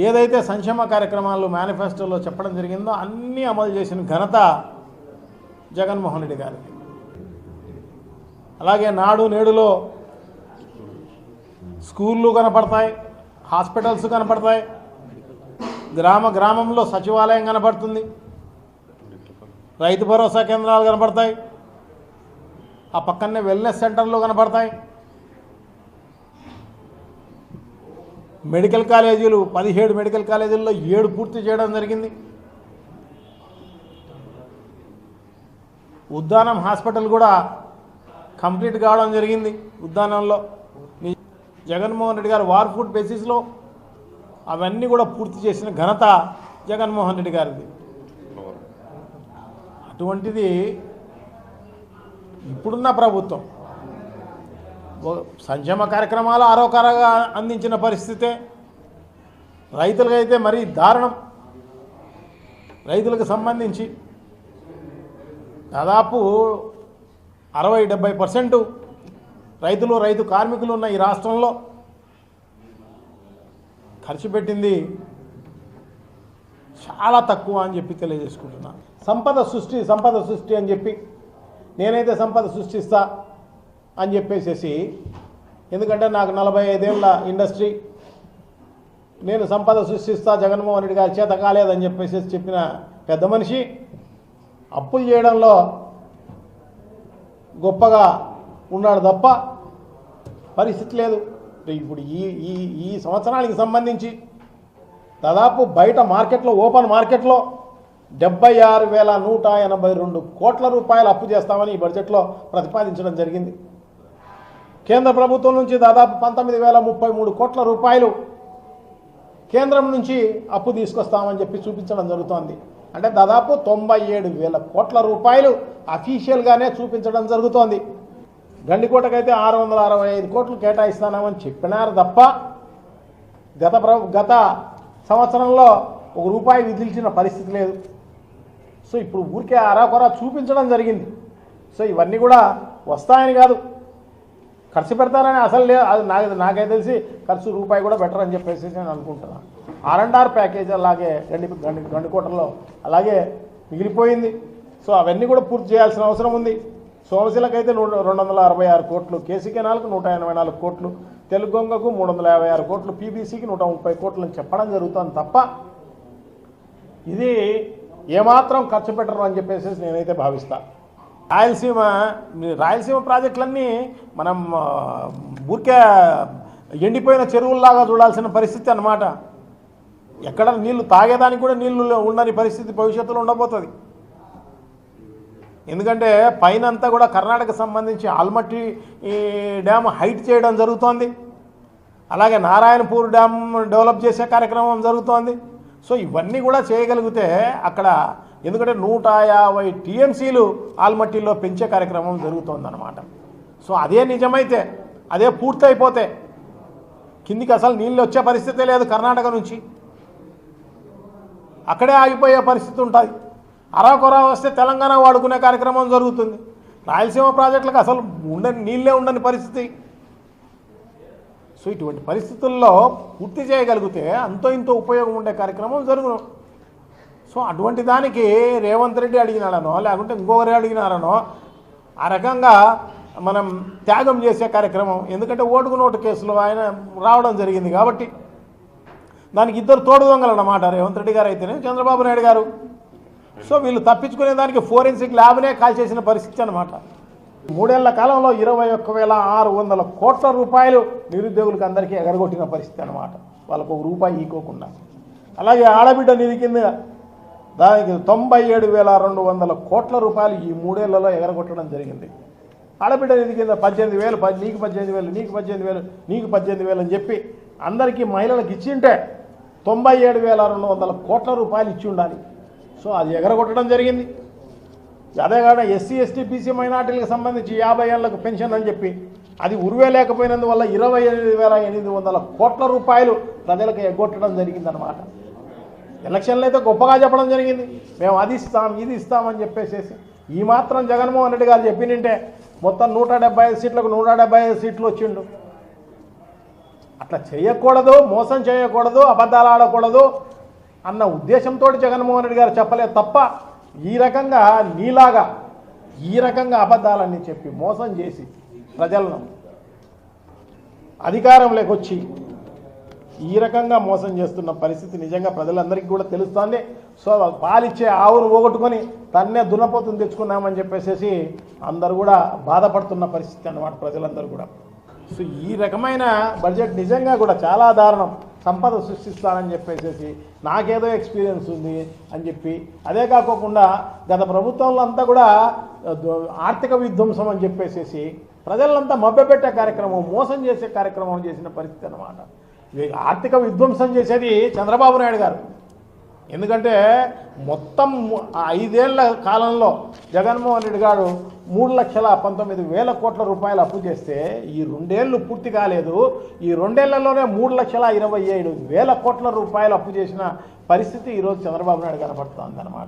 ఏదైతే సంక్షేమ కార్యక్రమాలు మేనిఫెస్టోలో చెప్పడం జరిగిందో అన్నీ అమలు చేసిన ఘనత జగన్మోహన్ రెడ్డి గారికి. అలాగే నాడు నేడులో స్కూళ్ళు కనపడతాయి, హాస్పిటల్స్ కనపడతాయి, గ్రామంలో సచివాలయం కనపడుతుంది, రైతు భరోసా కేంద్రాలు కనపడతాయి, ఆ పక్కనే వెల్నెస్ సెంటర్లు కనపడతాయి, మెడికల్ కాలేజీలు 17 మెడికల్ కాలేజీల్లో 7 పూర్తి చేయడం జరిగింది. ఉద్దానం హాస్పిటల్ కూడా కంప్లీట్ కావడం జరిగింది. ఉద్దానంలో జగన్మోహన్ రెడ్డి గారు వార్ ఫుడ్ బేసిస్లో అవన్నీ కూడా పూర్తి చేసిన ఘనత జగన్మోహన్ రెడ్డి గారిది. అటువంటిది ఇప్పుడున్న ప్రభుత్వం సంక్షేమ కార్యక్రమాలు ఆరోకరంగా అందించిన పరిస్థితే. రైతులకైతే మరీ దారుణం. రైతులకు సంబంధించి దాదాపు 60-70% రైతు కార్మికులు ఉన్న ఈ రాష్ట్రంలో ఖర్చు పెట్టింది చాలా తక్కువ అని చెప్పి తెలియజేసుకుంటున్నాను. సంపద సృష్టి అని చెప్పి నేనైతే సంపద సృష్టిస్తా అని చెప్పేసేసి, ఎందుకంటే నాకు 45 ఏళ్ళ ఇండస్ట్రీ, నేను సంపద సృష్టిస్తా జగన్మోహన్ రెడ్డి గారి చేత కాలేదని చెప్పేసి చెప్పిన పెద్ద మనిషి అప్పులు చేయడంలో గొప్పగా ఉన్నాడు తప్ప పరిస్థితి లేదు. ఇప్పుడు ఈ సంవత్సరానికి సంబంధించి దాదాపు బయట మార్కెట్లో, ఓపెన్ మార్కెట్లో 76,182 కోట్ల రూపాయలు అప్పు చేస్తామని ఈ బడ్జెట్లో ప్రతిపాదించడం జరిగింది. కేంద్ర ప్రభుత్వం నుంచి దాదాపు 19,033 కోట్ల రూపాయలు కేంద్రం నుంచి అప్పు తీసుకొస్తామని చెప్పి చూపించడం జరుగుతోంది. అంటే దాదాపు 97,000 కోట్ల రూపాయలు అఫీషియల్గానే చూపించడం జరుగుతోంది. గండికోటకైతే 665 కోట్లు కేటాయిస్తామని చెప్పినారు తప్ప గత సంవత్సరంలో ₹1 విధించిన పరిస్థితి లేదు. సో ఇప్పుడు ఊరికే అరాకొరా చూపించడం జరిగింది. సో ఇవన్నీ కూడా వస్తాయని కాదు, ఖర్చు పెడతారని అసలు లేదు. అది నాకైతే తెలిసి ఖర్చు ₹1 కూడా బెటర్ అని చెప్పేసి నేను అనుకుంటున్నాను. R&R ప్యాకేజ్ అలాగే గండికోటలో అలాగే మిగిలిపోయింది. సో అవన్నీ కూడా పూర్తి చేయాల్సిన అవసరం ఉంది. సోమశిలకైతే 266 కోట్లు, కేసీ కెనాల్కు 184 కోట్లు, తెలుగొంగకు 356 కోట్లు, పీబీసీకి 130 కోట్లు అని చెప్పడం జరుగుతుంది తప్ప ఇది ఏమాత్రం ఖర్చు పెట్టరు అని చెప్పేసి నేనైతే భావిస్తా. రాయలసీమ ప్రాజెక్టులన్నీ మనం ఊరికే ఎండిపోయిన చెరువుల్లాగా చూడాల్సిన పరిస్థితి అన్నమాట. ఎక్కడ నీళ్లు తాగేదానికి కూడా నీళ్లు ఉండని పరిస్థితి భవిష్యత్తులో ఉండబోతుంది. ఎందుకంటే పైనంతా కూడా కర్ణాటక సంబంధించి ఆల్మట్టి డ్యామ్ హైట్ చేయడం జరుగుతోంది. అలాగే నారాయణపూర్ డ్యామ్ డెవలప్ చేసే కార్యక్రమం జరుగుతోంది. సో ఇవన్నీ కూడా చేయగలిగితే అక్కడ, ఎందుకంటే 150 టీఎంసీలు ఆల్మట్టిలో పెంచే కార్యక్రమం జరుగుతోందన్నమాట. సో అదే నిజమైతే, అదే పూర్తయిపోతే కిందికి అసలు నీళ్ళు వచ్చే పరిస్థితే లేదు. కర్ణాటక నుంచి అక్కడే ఆగిపోయే పరిస్థితి ఉంటుంది. అరాకొరా వస్తే తెలంగాణ వాడుకునే కార్యక్రమం జరుగుతుంది. రాయలసీమ ప్రాజెక్టులకు అసలు నీళ్ళే ఉండని పరిస్థితి. సో ఇటువంటి పరిస్థితుల్లో పూర్తి చేయగలిగితే అంతో ఇంతో ఉపయోగం ఉండే కార్యక్రమం జరుగును. సో అటువంటి దానికి రేవంత్ రెడ్డి అడిగినాడనో లేకుంటే ఇంకొకరే అడిగినారనో ఆ రకంగా మనం త్యాగం చేసే కార్యక్రమం. ఎందుకంటే ఓటుకు నోటు కేసులో ఆయన రావడం జరిగింది కాబట్టి దానికి ఇద్దరు తోడు దొంగలన్నమాట, రేవంత్ రెడ్డి గారు అయితేనే చంద్రబాబు నాయుడు గారు. సో వీళ్ళు తప్పించుకునే దానికి ఫోరెన్సిక్ ల్యాబ్నే కాల్చేసిన పరిస్థితి అనమాట. 3 ఏళ్ల కాలంలో 21,600 కోట్ల రూపాయలు నిరుద్యోగులకు అందరికీ ఎగరగొట్టిన పరిస్థితి అనమాట, వాళ్ళకు ₹1 ఈకోకుండా. అలాగే ఆడబిడ్డ నిధి కింద దానికి 97,200 కోట్ల రూపాయలు ఈ 3 ఏళ్లలో ఎగరగొట్టడం జరిగింది. ఆడబిడ్డ నిధి కింద 18,000, నీకు 18,000, నీకు 18,000, నీకు 18,000 అని చెప్పి అందరికీ మహిళలకు ఇచ్చింటే 97,200 కోట్ల రూపాయలు ఇచ్చి ఉండాలి. సో అది ఎగరగొట్టడం జరిగింది. అదే కాకుండా ఎస్సీ, ఎస్టీ, బీసీ మైనార్టీలకు సంబంధించి 50 ఏళ్లకు పెన్షన్ అని చెప్పి అది ఉరువే లేకపోయినందువల్ల 28,800 కోట్ల రూపాయలు ప్రజలకు ఎగ్గొట్టడం జరిగిందనమాట. ఎలక్షన్లు అయితే గొప్పగా చెప్పడం జరిగింది, మేము అది ఇస్తాం ఇది ఇస్తామని చెప్పేసి. ఈ మాత్రం జగన్మోహన్ రెడ్డి గారు చెప్పినంటే మొత్తం 175 సీట్లకు 175 సీట్లు వచ్చిండు. అట్లా చేయకూడదు, మోసం చేయకూడదు, అబద్ధాలు ఆడకూడదు అన్న ఉద్దేశంతో జగన్మోహన్ రెడ్డి గారు చెప్పలేదు తప్ప ఈ రకంగా నీలాగా ఈ రకంగా అబద్ధాలన్నీ చెప్పి మోసం చేసి ప్రజలను అధికారంలోకి వచ్చి ఈ రకంగా మోసం చేస్తున్న పరిస్థితి నిజంగా ప్రజలందరికీ కూడా తెలుస్తుంది. సో పాలిచ్చే ఆవును పోగొట్టుకొని తన్నే దున్నపోతుని తెచ్చుకున్నామని చెప్పేసి అందరూ కూడా బాధపడుతున్న పరిస్థితి అన్నమాట ప్రజలందరూ కూడా. సో ఈ రకమైన బడ్జెట్ నిజంగా కూడా చాలా దారుణం. సంపద సృష్టిస్తానని చెప్పేసి నాకేదో ఎక్స్పీరియన్స్ ఉంది అని చెప్పి, అదే కాకుండా గత ప్రభుత్వంలో అంతా కూడా ఆర్థిక విధ్వంసం అని చెప్పేసి ప్రజలంతా మభ్యపెట్టే కార్యక్రమం, మోసం చేసే కార్యక్రమం చేసిన పరిస్థితి అన్నమాట. ఆర్థిక విధ్వంసం చేసేది చంద్రబాబు నాయుడు గారు. ఎందుకంటే మొత్తం 5 ఏళ్ల కాలంలో జగన్మోహన్ రెడ్డి గారు 3,19,000 కోట్ల రూపాయలు అప్పు చేస్తే ఈ 2 ఏళ్ళు పూర్తి కాలేదు. ఈ 2 ఏళ్లలోనే 3,27,000 కోట్ల రూపాయలు అప్పు చేసిన పరిస్థితి ఈరోజు చంద్రబాబు నాయుడు కనపడుతుంది అన్నమాట.